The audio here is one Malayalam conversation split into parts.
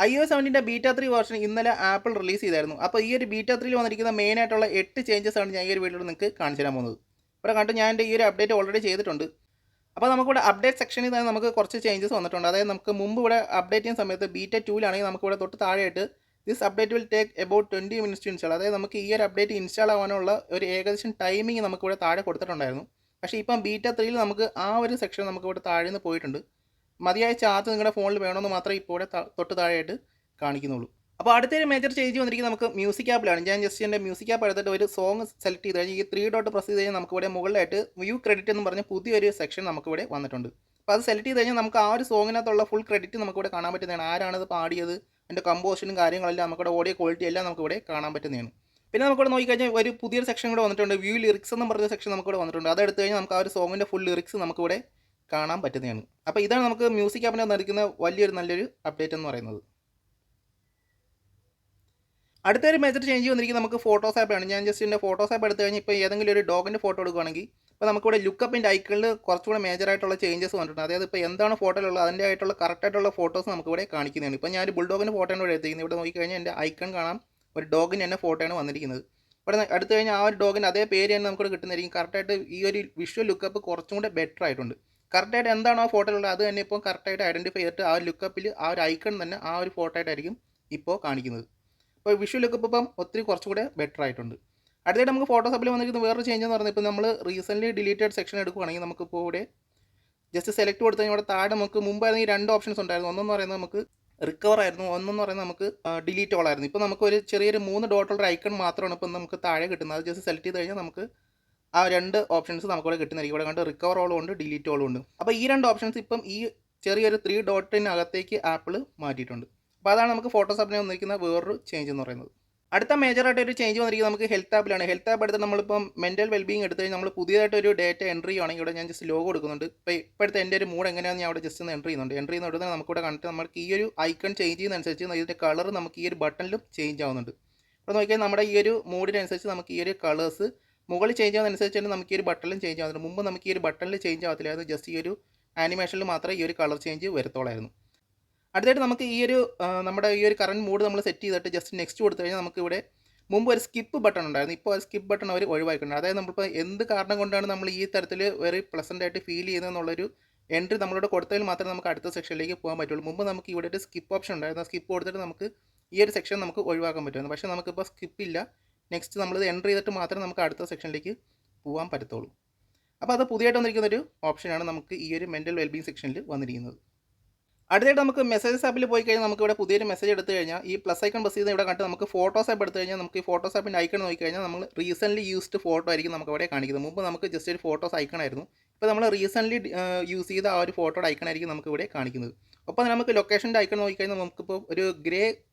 iOS 17ൻ്റെ ബീറ്റ 3 വേർഷൻ ഇന്നലെ ആപ്പിൾ റിലീസ് ചെയ്തായിരുന്നു. അപ്പോൾ ഈ ഒരു ബീറ്റ 3യിൽ വന്നിരിക്കുന്ന മെയിനായിട്ടുള്ള 8 ചേഞ്ചസ് ആണ് ഞാൻ ഈ ഒരു വീഡിയോയിൽ നിങ്ങൾക്ക് കാണിച്ചു തരാൻ പോകുന്നത്. ഇവിടെ കണ്ടു ഞാൻ എൻ്റെ ഈ ഒരു അപ്ഡേറ്റ് ഓൾറെഡി ചെയ്തിട്ടുണ്ട്. അപ്പോൾ നമുക്കിവിടെ അപ്ഡേറ്റ് സെക്ഷനിൽ തന്നെ നമുക്ക് കുറച്ച് ചേഞ്ചസ് വന്നിട്ടുണ്ട്. അതായത് നമുക്ക് മുമ്പ് ഇവിടെ അപ്ഡേറ്റ് ചെയ്യുന്ന സമയത്ത് ബീറ്റ 2ലാണെങ്കിൽ നമുക്കിവിടെ തൊട്ട് താഴെയായിട്ട് this update will take about 20 minutes to install. അതായത് നമുക്ക് ഈ ഒരു അപ്ഡേറ്റ് ഇൻസ്റ്റാൾ ആവാനുള്ള ഒരു ഏകദേശം ടൈമിംഗ് നമുക്കിവിടെ താഴെ കൊടുത്തിട്ടുണ്ടായിരുന്നു. പക്ഷേ ഇപ്പം ബീറ്റ 3യിൽ നമുക്ക് ആ ഒരു സെക്ഷൻ നമുക്കിവിടെ താഴെ നിന്ന് പോയിട്ടുണ്ട്. മതിയായ ചാർജ് നിങ്ങളുടെ ഫോണിൽ വേണമെന്ന് മാത്രമേ ഇപ്പോൾ ഇവിടെ തൊട്ട് താഴെയായിട്ട് കാണിക്കുന്നുള്ളൂ. അപ്പോൾ അടുത്തൊരു മേജർ ചേഞ്ച് വന്നിരിക്കുന്നത് നമുക്ക് മ്യൂസിക് ആപ്പിലാണ്. ഞാൻ ജസ്റ്റ് എൻ്റെ മ്യൂസിക് ആപ്പ് എടുത്തിട്ട് ഒരു സോങ് സെലക്ട് ചെയ്ത് കഴിഞ്ഞാൽ ഈ 3 ഡോട്ട് പ്രസ് ചെയ്ത് കഴിഞ്ഞാൽ നമുക്കിവിടെ മുകളിലായിട്ട് വ്യൂ ക്രെഡിറ്റ് എന്ന് പറഞ്ഞ പുതിയൊരു സെക്ഷൻ നമുക്കിവിടെ വന്നിട്ടുണ്ട്. അപ്പോൾ അത് സെലക്ട് ചെയ്ത് കഴിഞ്ഞാൽ നമുക്ക് ആ ഒരു സോങ്ങിനകത്തുള്ള ഫുൾ ക്രെഡിറ്റ് നമുക്കിവിടെ കാണാൻ പറ്റുന്നതാണ്. ആരാണത് പാടിയത്, അതിൻ്റെ കമ്പോസിഷനും കാര്യങ്ങളെല്ലാം നമുക്കിവിടെ ഓഡിയോ ക്വാളിറ്റി എല്ലാം നമുക്കിവിടെ കാണാൻ പറ്റുന്നതാണ്. പിന്നെ നമുക്കിവിടെ നോക്കിക്കഴിഞ്ഞാൽ ഒരു പുതിയൊരു സെക്ഷൻ കൂടെ വന്നിട്ടുണ്ട്. വ്യൂ ലിറിക്സ് എന്ന് പറഞ്ഞ സെക്ഷൻ നമുക്കിവിടെ വന്നിട്ടുണ്ട്. അതെടുത്ത് കഴിഞ്ഞാൽ നമുക്ക് ആ ഒരു സോങ്ങിൻ്റെ ഫുൾ ലിറിക്സ് നമുക്കിവിടെ കാണാൻ പറ്റുന്നതാണ്. അപ്പോൾ ഇതാണ് നമുക്ക് മ്യൂസിക് ആപ്പിനെ നൽകുന്ന നല്ലൊരു അപ്ഡേറ്റ് എന്ന് പറയുന്നത്. അടുത്തൊരു മേജർ ചേഞ്ച് വന്നിരിക്കുന്നത് നമുക്ക് ഫോട്ടോസ് ആപ്പാണ്. ഞാൻ ജസ്റ്റ് എൻ്റെ ഫോട്ടോസ് ആപ്പ് എടുത്തു കഴിഞ്ഞാൽ ഇപ്പോൾ ഏതെങ്കിലും ഒരു ഡോഗിൻ്റെ ഫോട്ടോ എടുക്കുകയാണെങ്കിൽ ഇപ്പോൾ നമുക്കിവിടെ ലുക്കപ്പിൻ്റെ ഐക്കണിൽ കുറച്ചുകൂടെ മേജറായിട്ടുള്ള ചേഞ്ചസ് വന്നിട്ടുണ്ട്. അതായത് ഇപ്പോൾ എന്താണ് ഫോട്ടോയിലുള്ളത് അതിൻ്റെ ആയിട്ടുള്ള കറക്റ്റായിട്ടുള്ള ഫോട്ടോസ് നമുക്കിവിടെ കാണിക്കുന്നതാണ്. ഇപ്പോൾ ഞാനൊരു ബുൾഡോഗിൻ്റെ ഫോട്ടോയാണ് ഇവിടെ എടുത്തിരിക്കുന്നത്. ഇവിടെ നോക്കിക്കഴിഞ്ഞാൽ എൻ്റെ ഐക്കൺ കാണാം, ഒരു ഡോഗിൻ്റെ തന്നെ ഫോട്ടോയാണ് വന്നിരിക്കുന്നത്. ഇവിടെ എടുത്തു കഴിഞ്ഞാൽ ആ ഒരു ഡോഗിൻ്റെ അതേ പേര് തന്നെ നമുക്കിവിടെ കിട്ടുന്നതായിരിക്കും. കറക്റ്റായിട്ട് ഈ ഒരു വിഷ്വൽ ലുക്കപ്പ് കുറച്ചും കൂടെ ബെറ്റർ ആയിട്ടുണ്ട്. കറക്റ്റായിട്ട് എന്താണോ ആ ഫോട്ടോയിലുള്ളത് അത് തന്നെ ഇപ്പോൾ കറക്റ്റായിട്ട് ഐഡൻറ്റിഫൈ ചെയ്തിട്ട് ആ ഒരു ലുക്കപ്പിൽ ആ ഒരു ഐക്കൺ തന്നെ ആ ഒരു ഫോട്ടോ ആയിട്ടായിരിക്കും ഇപ്പോൾ കാണിക്കുന്നത്. അപ്പോൾ വിഷ്വൽ ലുക്കപ്പ് ഇപ്പം ഒത്തിരി കുറച്ചുകൂടെ ബെറ്റർ ആയിട്ടുണ്ട്. അടുത്തായിട്ട് നമുക്ക് ഫോട്ടോസ് ആപ്പിൽ വന്നിരിക്കുന്ന വേറൊരു ചേഞ്ച് എന്ന് പറഞ്ഞാൽ ഇപ്പോൾ നമ്മൾ റീസെൻ്റ്ലി ഡിലീറ്റഡ് സെക്ഷൻ എടുക്കുകയാണെങ്കിൽ നമുക്കിപ്പോൾ ഇവിടെ ജസ്റ്റ് സെലക്ട് കൊടുത്തു കഴിഞ്ഞാൽ ഇവിടെ താഴെ നമുക്ക് മുമ്പായിരുന്നു ഈ 2 ഓപ്ഷൻസ് ഉണ്ടായിരുന്നു. ഒന്നെന്ന് പറയുന്നത് നമുക്ക് റിക്കവർ ആയിരുന്നു, ഒന്നെന്ന് പറയുന്നത് നമുക്ക് ഡിലീറ്റ് ഓൾ ആയിരുന്നു. ഇപ്പോൾ നമുക്കൊരു ചെറിയൊരു 3 ഡോട്ടുള്ള ഐക്കൺ മാത്രമാണ് ഇപ്പോൾ നമുക്ക് താഴെ കിട്ടുന്നത്. അത് ജസ്റ്റ് സെലക്ട് ചെയ്ത് കഴിഞ്ഞാൽ നമുക്ക് ആ 2 ഓപ്ഷൻസ് നമുക്കിവിടെ കിട്ടുന്നതായിരിക്കും. ഇവിടെ കണ്ട് റിക്കവർ ഓളും ഉണ്ട്, ഡിലീറ്റ് ഓളും ഉണ്ട്. അപ്പോൾ ഈ 2 ഓപ്ഷൻസ് ഇപ്പം ഈ ചെറിയൊരു 3 ഡോട്ടിനകത്തേക്ക് ആപ്പിൾ മാറ്റിയിട്ടുണ്ട്. അപ്പോൾ അതാണ് നമുക്ക് ഫോട്ടോസ് ആപ്പിനെ വന്നിരിക്കുന്ന വേറൊരു ചേഞ്ച് എന്ന് പറയുന്നത്. അടുത്ത മേജറായിട്ട് ഒരു ചേഞ്ച് വന്നിരിക്കുന്നത് നമുക്ക് ഹെൽത്ത് ആപ്പിലാണ്. ഹെൽത്ത് ആപ്പ് എടുത്ത് നമ്മളിപ്പം മെൻ്റൽ വെൽബീങ് എടുത്ത് കഴിഞ്ഞാൽ നമ്മൾ പുതിയതായിട്ടൊരു ഡേറ്റ എൻട്രി ആണെങ്കിൽ ഇവിടെ ഞാൻ ജസ്റ്റ് ലോഗോ കൊടുക്കുന്നുണ്ട്. ഇപ്പോൾ ഇപ്പോഴത്തെ എൻ്റെ ഒരു മൂഡ് എങ്ങനെയാണെന്ന് ഞാൻ അവിടെ ജസ്റ്റ് ഒന്ന് എൻട്രി ചെയ്യുന്നുണ്ട്. എൻട്രി ചെയ്യുന്ന ഉടനെ നമുക്കിവിടെ കണ്ടിട്ട് നമുക്ക് ഈ ഒരു ഐക്കൺ ചേഞ്ച് ചെയ്യുന്നതനുസരിച്ച് ഇതിൻ്റെ കളർ നമുക്ക് ഈ ഒരു ബട്ടണിലും ചേഞ്ച് ആവുന്നുണ്ട്. അപ്പോൾ നോക്കിയാൽ നമ്മുടെ ഈ ഒരു മൂഡിനനുസരിച്ച് നമുക്ക് ഈ ഒരു കളേഴ്സ് മുകളിൽ ചേഞ്ച് ആവുന്നതനുസരിച്ച് തന്നെ നമുക്ക് ഈ ഒരു ബട്ടണിലും ചേഞ്ച് ആവുന്നുണ്ട്. മുമ്പ് നമുക്ക് ഈ ഒരു ബട്ടണിൽ ചേഞ്ച് ആവത്തില്ലായിരുന്നു, ജസ്റ്റ് ഈ ഒരു ആനിമേഷനിൽ മാത്രമേ ഈ ഒരു കളർ ചേഞ്ച് വരത്തോളായിരുന്നു. അടുത്തായിട്ട് നമുക്ക് ഈ ഒരു നമ്മുടെ ഈ ഒരു കറണ്ട് മൂഡ് നമ്മൾ സെറ്റ് ചെയ്തിട്ട് ജസ്റ്റ് നെക്സ്റ്റ് കൊടുത്തു കഴിഞ്ഞാൽ നമുക്ക് ഇവിടെ മുമ്പ് ഒരു സ്കിപ്പ് ബട്ടൺ ഉണ്ടായിരുന്നു. ഇപ്പോൾ ആ സ്കിപ്പ് ബട്ടൺ അവർ ഒഴിവാക്കിയിട്ടുണ്ട്. അതായത് നമ്മളിപ്പോൾ എന്ത് കാരണം കൊണ്ടാണ് നമ്മൾ ഈ തരത്തിൽ വെരി പ്ലസൻ്റ് ആയിട്ട് ഫീൽ ചെയ്യുന്നതെന്നുള്ളൊരു എൻട്രി നമ്മളിവിടെ കൊടുത്തതിൽ മാത്രമേ നമുക്ക് അടുത്ത സെക്ഷനിലേക്ക് പോകാൻ പറ്റുള്ളൂ. മുമ്പ് നമുക്ക് ഇവിടെ ഒരു സ്കിപ്പ് ഓപ്ഷൻ ഉണ്ടായിരുന്നു. ആ സ്കിപ്പ് കൊടുത്തിട്ട് നമുക്ക് ഈ ഒരു സെക്ഷൻ നമുക്ക് ഒഴിവാക്കാൻ പറ്റുമായിരുന്നു. പക്ഷേ നമുക്കിപ്പോൾ സ്കിപ്പില്ല. നെക്സ്റ്റ് നമ്മളിത് എൻട്രി ചെയ്തിട്ട് മാത്രമേ നമുക്ക് അടുത്ത സെക്ഷനിലേക്ക് പോകാൻ പറ്റത്തുള്ളൂ. അപ്പോൾ അത് പുതിയതായിട്ട് വന്നിരിക്കുന്നൊരു ഓപ്ഷനാണ് നമുക്ക് ഈ ഒരു മെൻ്റൽ വെൽബീങ് സെക്ഷനിൽ വന്നിരിക്കുന്നത്. അടുത്തായിട്ട് നമുക്ക് മെസ്സേജസ് ആപ്പിൽ പോയി കഴിഞ്ഞാൽ നമുക്ക് ഇവിടെ പുതിയൊരു മെസ്സേജ് എടുത്തു കഴിഞ്ഞാൽ ഈ പ്ലസ് ഐക്കൺ പ്രസ് ചെയ്ത് ഇവിടെ കണ്ട് നമുക്ക് ഫോട്ടോസ് ആപ്പ് എടുത്തു കഴിഞ്ഞാൽ നമുക്ക് ഈ ഫോട്ടോസ് ആപ്പിൻ്റെ ഐക്കൺ നോക്കി കഴിഞ്ഞാൽ നമ്മൾ റീസെൻ്റ്ലി യൂസ്ഡ് ഫോട്ടോ ആയിരിക്കും നമുക്ക് അവിടെ കാണിക്കുന്നത്. മുമ്പ് നമുക്ക് ജസ്റ്റ് ഒരു ഫോട്ടോസ് ഐക്കൺ ആയിരുന്നു. ഇപ്പോൾ നമ്മൾ റീസെൻ്റ്ലി യൂസ് ചെയ്ത ആ ഒരു ഫോട്ടോയുടെ ഐക്കൺ ആയിരിക്കും നമുക്ക് ഇവിടെ കാണിക്കുന്നത്. ഒപ്പം നമുക്ക് ലൊക്കേഷൻ്റെ ഐക്കൺ നോക്കിക്കഴിഞ്ഞാൽ നമുക്കിപ്പോൾ ഒരു ഗ്രേ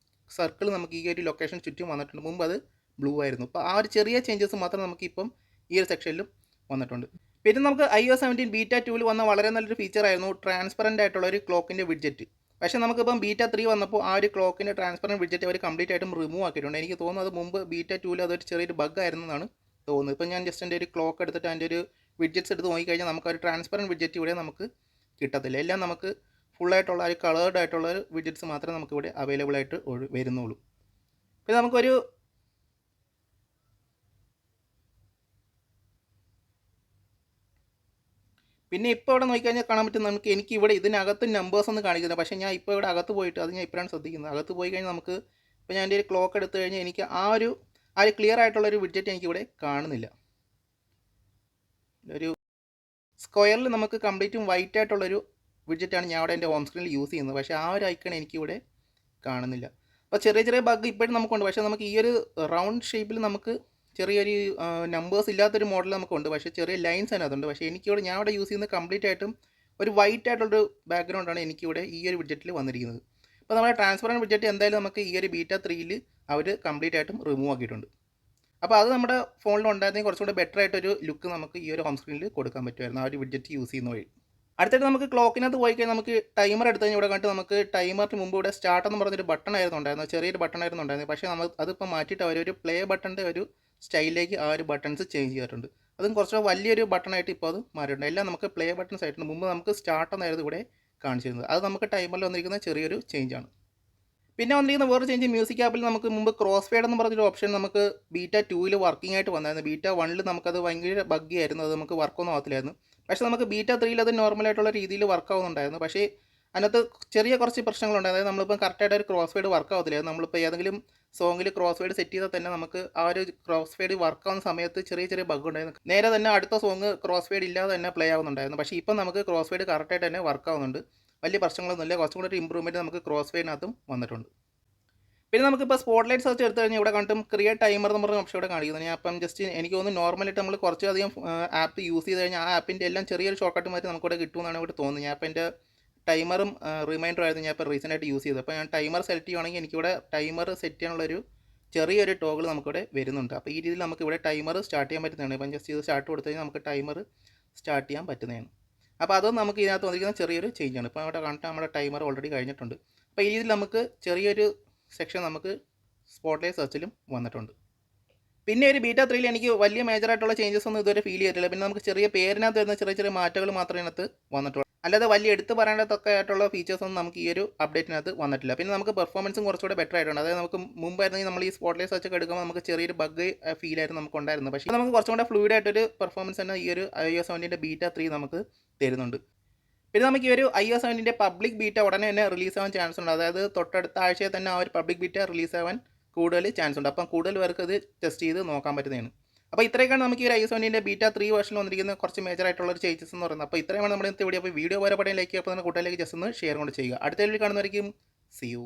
സർക്കിൾ നമുക്ക് ഈ ഒരു ലൊക്കേഷൻ ചുറ്റും വന്നിട്ടുണ്ട്. മുമ്പ് അത് ബ്ലൂ ആയിരുന്നു. അപ്പോൾ ആ ഒരു ചെറിയ ചേഞ്ചസ് മാത്രം നമുക്കിപ്പം ഈ ഒരു സെക്ഷനിലും വന്നിട്ടുണ്ട്. പിന്നെ നമുക്ക് iOS 17 ബീറ്റ 2ൽ വന്ന വളരെ നല്ലൊരു ഫീച്ചറായിരുന്നു ട്രാൻസ്പെറൻ്റ് ആയിട്ടുള്ള ഒരു ക്ലോക്കിൻ്റെ വിഡ്ജറ്റ്. പക്ഷേ നമുക്കിപ്പം ബീറ്റ 3 വന്നപ്പോൾ ആ ഒരു ക്ലോക്കിൻ്റെ ട്രാൻസ്പെറൻറ്റ് വിഡ്ജറ്റ് അവർ കംപ്ലീറ്റ് ആയിട്ടും റിമൂവ് ആക്കിയിട്ടുണ്ട്. എനിക്ക് തോന്നുന്നു അത് മുമ്പ് ബീറ്റ 2ൽ അതൊരു ചെറിയൊരു ബഗ് ആയിരുന്നെന്നാണ് തോന്നുന്നത്. ഇപ്പം ഞാൻ ജസ്റ്റ് എൻ്റെ ഒരു ക്ലോക്ക് എടുത്തിട്ട് അതിൻ്റെ ഒരു വിഡ്ജറ്റ്സ് എടുത്ത് നോക്കിക്കഴിഞ്ഞാൽ നമുക്ക് ഒരു ട്രാൻസ്പെറൻറ്റ് വിഡ്ജറ്റ് ഇവിടെ നമുക്ക് കിട്ടത്തില്ല. എല്ലാം നമുക്ക് ഫുള്ളായിട്ടുള്ള ഒരു കളേർഡ് ആയിട്ടുള്ള ഒരു വിഡ്ജറ്റ്സ് മാത്രമേ നമുക്കിവിടെ അവൈലബിൾ ആയിട്ട് വരുന്നുള്ളൂ. പിന്നെ നമുക്കൊരു പിന്നെ ഇപ്പോൾ ഇവിടെ നോക്കിക്കഴിഞ്ഞാൽ കാണാൻ പറ്റും നമുക്ക് എനിക്ക് ഇവിടെ ഇതിനകത്ത് നമ്പേഴ്സ് ഒന്നും കാണിക്കുന്നില്ല. പക്ഷേ ഞാൻ ഇപ്പോൾ ഇവിടെ അകത്ത് പോയിട്ട് അത് ഞാൻ ഇപ്പോഴാണ് ശ്രദ്ധിക്കുന്നത്. അകത്ത് പോയി കഴിഞ്ഞാൽ നമുക്ക് ഇപ്പോൾ ഞാൻ എൻ്റെ ഒരു ക്ലോക്ക് എടുത്തു കഴിഞ്ഞാൽ എനിക്ക് ആ ഒരു ക്ലിയർ ആയിട്ടുള്ളൊരു വിഡ്ജറ്റ് എനിക്കിവിടെ കാണുന്നില്ല. ഒരു സ്ക്വയറിൽ നമുക്ക് കംപ്ലീറ്റും വൈറ്റ് ആയിട്ടുള്ളൊരു വിഡ്ജറ്റാണ് ഞാൻ അവിടെ എൻ്റെ ഹോം സ്ക്രീനിൽ യൂസ് ചെയ്യുന്നത്. പക്ഷേ ആ ഒരു ഐക്കൺ എനിക്കിവിടെ കാണുന്നില്ല. അപ്പോൾ ചെറിയ ചെറിയ ബഗ് ഇപ്പോഴും നമുക്കുണ്ട്. പക്ഷേ നമുക്ക് ഈ ഒരു റൗണ്ട് ഷേപ്പിൽ നമുക്ക് ചെറിയൊരു നമ്പേഴ്സ് ഇല്ലാത്തൊരു മോഡൽ നമുക്കുണ്ട്. പക്ഷേ ചെറിയ ലൈൻസ് അതിനകത്തുണ്ട്. പക്ഷേ എനിക്കിവിടെ ഞാൻ ഇവിടെ യൂസ് ചെയ്യുന്നത് കംപ്ലീറ്റ് ആയിട്ടും ഒരു വൈറ്റ് ആയിട്ടുള്ളൊരു ബാക്ക്ഗ്രൗണ്ടാണ് എനിക്കിവിടെ ഈ ഒരു വിഡ്ജറ്റിൽ വന്നിരിക്കുന്നത്. അപ്പോൾ നമ്മുടെ ട്രാൻസ്പെറൻറ്റ് വിഡ്ജറ്റ് എന്തായാലും നമുക്ക് ഈ ഒരു ബീറ്റ 3ൽ അവർ കംപ്ലീറ്റ് ആയിട്ടും റിമൂവ് ആക്കിയിട്ടുണ്ട്. അപ്പോൾ അത് നമ്മുടെ ഫോണിൽ ഉണ്ടായിരുന്നെങ്കിൽ കുറച്ചുകൂടെ ബെറ്റർ ആയിട്ടൊരു ലുക്ക് നമുക്ക് ഈ ഒരു ഹോം സ്ക്രീനിൽ കൊടുക്കാൻ പറ്റുമായിരുന്നു ആ ഒരു വിഡ്ജറ്റ് യൂസ് ചെയ്യുന്ന വഴി. അടുത്തായിട്ട് നമുക്ക് ക്ലോക്കിനകത്ത് പോയി കഴിഞ്ഞാൽ നമുക്ക് ടൈമർ എടുത്ത് കഴിഞ്ഞാൽ ഇവിടെ കണ്ടിട്ട് നമുക്ക് ടൈമറിന് മുമ്പ് ഇവിടെ സ്റ്റാർട്ട് എന്ന് പറഞ്ഞൊരു ബട്ടൺ ആയിരുന്നു ഉണ്ടായിരുന്നത്, ചെറിയൊരു ബട്ടൺ ആയിരുന്നു ഉണ്ടായിരുന്നത്. പക്ഷേ നമ്മൾ അതിപ്പോൾ മാറ്റിയിട്ട് അവരൊരു പ്ലേ ബട്ടൻ്റെ ഒരു സ്റ്റൈലിലേക്ക് ആ ഒരു ബട്ടൺസ് ചേഞ്ച് ചെയ്തിട്ടുണ്ട്. അതും കുറച്ച് വലിയൊരു ബട്ടണായിട്ട് ഇപ്പോൾ അത് മാറിയിട്ടുണ്ട്. എല്ലാം നമുക്ക് പ്ലേ ബട്ടൺസ് ആയിട്ടുണ്ട്. മുമ്പ് നമുക്ക് സ്റ്റാർട്ട് എന്നായിരുന്നു ഇവിടെ കാണിച്ചിരുന്നത്. അത് നമുക്ക് ടൈമറിൽ വന്നിരിക്കുന്ന ചെറിയൊരു ചേഞ്ചാണ്. പിന്നെ വന്നിരിക്കുന്ന വേറെ ചേഞ്ച് മ്യൂസിക് ആപ്പിൽ നമുക്ക് മുമ്പ് ക്രോസ് ഫെയ്ഡ് എന്ന് പറഞ്ഞൊരു ഓപ്ഷൻ നമുക്ക് ബീറ്റ 2-ൽ വർക്കിംഗ് ആയിട്ട് വന്നായിരുന്നു. ബീറ്റ 1-ൽ നമുക്കത് ഭയങ്കര ബഗ്ഗി ആയിരുന്നു, അത് നമുക്ക് വർക്കൊന്നും ആകത്തില്ലായിരുന്നു. പക്ഷേ നമുക്ക് ബീറ്റ 3-ൽ അത് നോർമലായിട്ടുള്ള രീതിയിൽ വർക്ക് ആവുന്നുണ്ടായിരുന്നു. പക്ഷേ അതിനകത്ത് ചെറിയ കുറച്ച് പ്രശ്നങ്ങളുണ്ട്. അതായത് നമ്മളിപ്പോൾ കറക്റ്റായിട്ട് ഒരു ക്രോസ് ഫെയ്ഡ് വർക്ക് ആവത്തില്ലായിരുന്നു. നമ്മളിപ്പോൾ ഏതെങ്കിലും സോങ്ങിൽ ക്രോസ് ഫെയ്ഡ് സെറ്റ് ചെയ്താൽ തന്നെ നമുക്ക് ആ ഒരു ക്രോസ് ഫെയ്ഡ് വർക്ക് ആവുന്ന സമയത്ത് ചെറിയ ചെറിയ ബഗ് ഉണ്ടായിരുന്നു. നേരെ തന്നെ അടുത്ത സോങ് ക്രോസ് ഫെയ്ഡ് ഇല്ലാതെ തന്നെ പ്ലേ ആവുന്നുണ്ടായിരുന്നു. പക്ഷേ ഇപ്പം നമുക്ക് ക്രോസ് ഫെയ്ഡ് കറക്റ്റായിട്ട് തന്നെ വർക്ക് ആവുന്നുണ്ട്. വലിയ പ്രശ്നങ്ങളൊന്നുമില്ല. കുറച്ചും കൂടി ഒരു ഇമ്പ്രൂവ്മെൻറ്റ് നമുക്ക് ക്രോസ് ഫെയ്ഡിനകത്തും വന്നിട്ടുണ്ട്. പിന്നെ നമുക്കിപ്പോൾ സ്പോട്ട് ലൈറ്റ് സെർച്ച് എടുത്തു കഴിഞ്ഞാൽ ഇവിടെ കണ്ടും ക്രിയേറ്റ് ടൈമർ എന്ന് പറഞ്ഞ ഓപ്ഷൻ ഇവിടെ കാണിക്കുന്നത്. ഞാൻ അപ്പം ജസ്റ്റ് എനിക്ക് തോന്നുന്നു നോർമലായിട്ട് നമ്മൾ കുറച്ചധികം ആപ്പ് യൂസ് ചെയ്ത് കഴിഞ്ഞാൽ ആ ആപ്പിൻ്റെ എല്ലാം ചെറിയൊരു ഷോർട്ട് കട്ട് മാറ്റി നമുക്കിവിടെ കിട്ടുമെന്നാണ് ഇവിടെ തോന്നുന്നത്. ഞാൻ അപ്പോൾ എൻ്റെ ടൈമറും റിമൈൻഡറും ആയിരുന്നു ഞാൻ ഇപ്പോൾ റീസെൻ്റ് ആയിട്ട് യൂസ് ചെയ്തത്. അപ്പോൾ ഞാൻ ടൈമർ സെലക്ട് ചെയ്യുകയാണെങ്കിൽ എനിക്കിവിടെ ടൈമർ സെറ്റ് ചെയ്യാനുള്ളൊരു ചെറിയൊരു ടോഗിൾ നമുക്കിവിടെ വരുന്നുണ്ട്. അപ്പോൾ ഈ രീതിയിൽ നമുക്കിവിടെ ടൈമർ സ്റ്റാർട്ട് ചെയ്യാൻ പറ്റുന്നതാണ്. ഇപ്പം ജസ്റ്റ് ഇത് സ്റ്റാർട്ട് കൊടുത്തു കഴിഞ്ഞാൽ നമുക്ക് ടൈമർ സ്റ്റാർട്ട് ചെയ്യാൻ പറ്റുന്നതാണ്. അപ്പോൾ അതും നമുക്ക് ഇതിനകത്ത് വന്നിരിക്കുന്ന ചെറിയൊരു ചേഞ്ചാണ്. ഇപ്പോൾ അവിടെ കണ്ടിട്ട് നമ്മുടെ ടൈമർ ഓൾറെഡി കഴിഞ്ഞിട്ടുണ്ട്. അപ്പോൾ ഈ രീതിയിൽ നമുക്ക് ചെറിയൊരു സെക്ഷൻ നമുക്ക് സ്പോട്ട് ലൈറ്റ് സെർച്ചിലും വന്നിട്ടുണ്ട്. പിന്നെ ഒരു ബീറ്റ 3-ൽ എനിക്ക് വലിയ മേജറായിട്ടുള്ള ചേഞ്ചസ് ഒന്നും ഇതുവരെ ഫീൽ ചെയ്തിട്ടില്ല. പിന്നെ നമുക്ക് ചെറിയ പേരിനകത്ത് വരുന്ന ചെറിയ ചെറിയ മാറ്റങ്ങൾ മാത്രമേ ഇതിനകത്ത് വന്നിട്ടുള്ളൂ. അല്ലാതെ വലിയ എടുത്ത് പറയേണ്ടതൊക്കെ ആയിട്ടുള്ള ഫീച്ചേഴ്സ് ഒന്നും നമുക്ക് ഈ ഒരു അപ്ഡേറ്റിനകത്ത് വന്നിട്ടില്ല. പിന്നെ നമുക്ക് പെർഫോമൻസും കുറച്ചുകൂടെ ബെറ്റർ ആയിട്ടുണ്ട്. അതായത് നമുക്ക് മുമ്പായിരുന്നെങ്കിൽ നമ്മൾ ഈ സ്പോട്ട് ലൈറ്റ് സെർച്ച് ഒക്കെ എടുക്കുമ്പോൾ നമുക്ക് ചെറിയൊരു ബഗ് ഫീൽ ആയിരുന്നു നമുക്ക് ഉണ്ടായിരുന്നത്. പക്ഷേ നമുക്ക് കുറച്ചും കൂടെ ഫ്ലൂയിഡ് ആയിട്ടൊരു പെർഫോമൻസ് തന്നെ ഈ ഒരു iOS 17-ന്റെ ബീറ്റ 3 നമുക്ക് തരുന്നുണ്ട്. പിന്നെ നമുക്ക് ഈ ഒരു iOS 17-ന്റെ പബ്ലിക് ബീറ്റ ഉടനെ തന്നെ റിലീസ് ആവാൻ ചാൻസ് ഉണ്ട്. അതായത് തൊട്ടടുത്ത ആഴ്ചയിൽ തന്നെ ആ ഒരു പബ്ലിക് ബീറ്റ റിലീസ് ആവാൻ കൂടുതൽ ചാൻസ് ഉണ്ട്. അപ്പം കൂടുതൽ പേർക്ക് ഇത് ടെസ്റ്റ് ചെയ്ത് നോക്കാൻ പറ്റുന്നതാണ്. അപ്പോൾ ഇത്രയൊക്കെയാണ് നമുക്ക് ഈ ഒരു iOS 17-ന്റെ ബീറ്റ 3 വേർഷനിൽ വന്നിരിക്കുന്ന കുറച്ച് മേജറായിട്ടുള്ള ഒരു ചേഞ്ചസ് എന്ന് പറയുന്നത്. അപ്പോൾ ഇത്രയാണ് നമ്മുടെ ഇന്നത്തെ വീഡിയോ. അപ്പോൾ വീഡിയോ വരെ പടം ലൈക്ക് ചെയ്യുക, അപ്പോൾ തന്നെ കൂട്ടുകാരിലേക്ക് ജസ്റ്റ് ഒന്ന് ഷെയർ കൊണ്ട് ചെയ്യുക. അടുത്ത വീഡിയോ കാണുന്നവരേക്കും സി യു.